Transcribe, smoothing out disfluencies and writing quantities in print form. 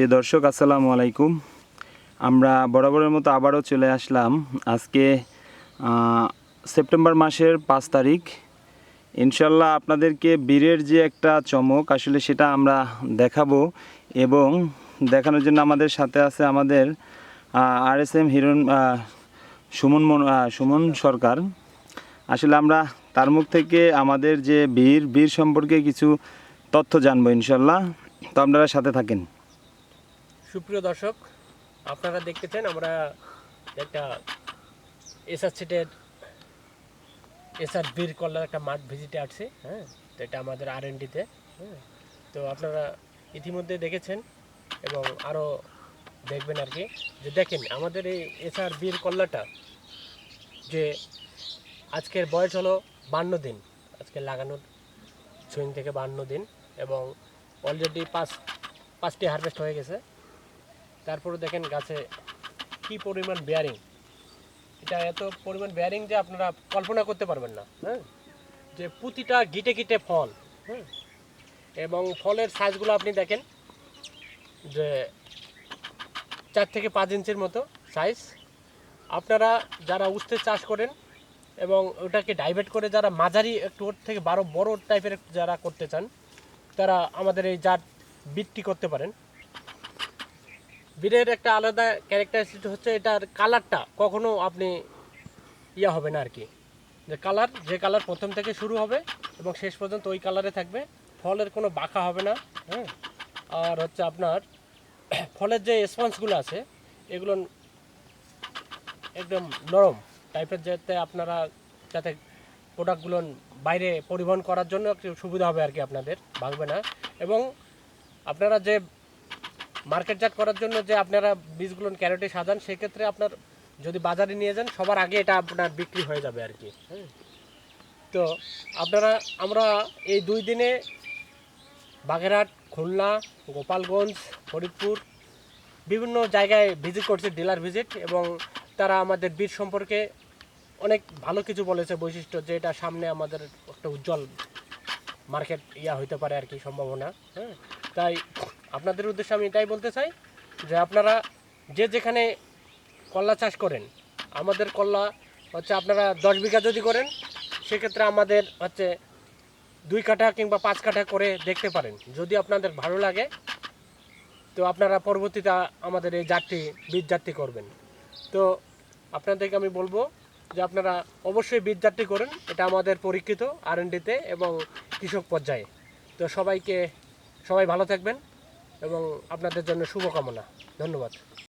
প্রিয় দর্শক আসসালামু আলাইকুম। আমরা বরাবরের মতো আবারও চলে আসলাম আজকে সেপ্টেম্বর মাসের 5 তারিখ। ইনশাল্লাহ আপনাদেরকে বীরের যে একটা চমক আসলে সেটা আমরা দেখাবো এবং দেখানোর জন্য আমাদের সাথে আছে আমাদের RSM হিরণ সুমন সরকার। আসলে আমরা তার মুখ থেকে আমাদের যে বীর সম্পর্কে কিছু তথ্য জানবো ইনশাল্লাহ। তো আপনারা সাথে থাকেন। সুপ্রিয় দর্শক, আপনারা দেখতেছেন আমরা একটা এসআর সিটের এসআর বীর কল্যাণ একটা মাঠ ভিজিটে আসছি। হ্যাঁ, তো এটা আমাদের R&Dতে। হ্যাঁ, তো আপনারা ইতিমধ্যে দেখেছেন এবং আরও দেখবেন আর কি। যে দেখেন আমাদের এই এসআর বীর কল্যাণটা যে আজকের বয়স হলো 52 দিন, আজকে লাগানোর সুইং থেকে 52 দিন এবং অলরেডি পাঁচটি হারভেস্ট হয়ে গেছে। তারপরে দেখেন গাছে কি পরিমাণ বেয়ারিং, এটা এত পরিমাণ বেয়ারিং যে আপনারা কল্পনা করতে পারবেন না। হ্যাঁ, যে প্রতিটা গিটে গিটে ফল। হ্যাঁ, এবং ফলের সাইজগুলো আপনি দেখেন যে 4 থেকে 5 ইঞ্চির মতো সাইজ। আপনারা যারা উস্তে চাষ করেন এবং ওটাকে ডাইভার্ট করে যারা মাঝারি একটু ওর থেকে বড় টাইপের যারা করতে চান, তারা আমাদের এই জাত বীজটি করতে পারেন। বীরের একটা আলাদা ক্যারেক্টারিস্টিক হচ্ছে এটার কালারটা কখনো আপনি হবে না আর কি। যে কালার প্রথম থেকে শুরু হবে এবং শেষ পর্যন্ত ওই কালারে থাকবে। ফলের কোনো বাঁকা হবে না। হ্যাঁ, আর হচ্ছে আপনার ফলের যে স্পঞ্জগুলো আছে এগুলো একদম নরম টাইপের, যাতে প্রোডাক্টগুলো বাইরে পরিবহন করার জন্য একটু সুবিধা হবে আর কি, আপনাদের ভাঙবে না। এবং আপনারা যে মার্কেটজাত করার জন্য যে আপনারা বীজগুলো ক্যারেটে সাজান, সেক্ষেত্রে আপনার যদি বাজারে নিয়ে যান সবার আগে এটা আপনার বিক্রি হয়ে যাবে আর কি। হ্যাঁ, তো আমরা এই 2 দিনে বাগেরহাট, খুলনা, গোপালগঞ্জ, ফরিদপুর বিভিন্ন জায়গায় ভিজিট করছি, ডিলার ভিজিট, এবং তারা আমাদের বীজ সম্পর্কে অনেক ভালো কিছু বলেছে, বৈশিষ্ট্য যে এটা সামনে আমাদের একটা উজ্জ্বল মার্কেট হইতে পারে আর কি, সম্ভাবনা। হ্যাঁ, তাই আপনাদের উদ্দেশ্যে আমি এটাই বলতে চাই যে আপনারা যেখানে কল্লা চাষ করেন, আমাদের কল্লা হচ্ছে আপনারা 10 বিঘা যদি করেন, সেক্ষেত্রে আমাদের হচ্ছে 2 কাঠা কিংবা 5 কাঠা করে দেখতে পারেন। যদি আপনাদের ভালো লাগে তো আপনারা পরবর্তীতে আমাদের এই বীজ জাতটি করবেন। তো আপনাদেরকে আমি বলবো যে আপনারা অবশ্যই বীজ জাতটি করুন। এটা আমাদের পরীক্ষিত R&Dতে এবং কৃষক পর্যায়ে। তো সবাই ভালো থাকবেন এবং আপনাদের জন্য শুভকামনা। ধন্যবাদ।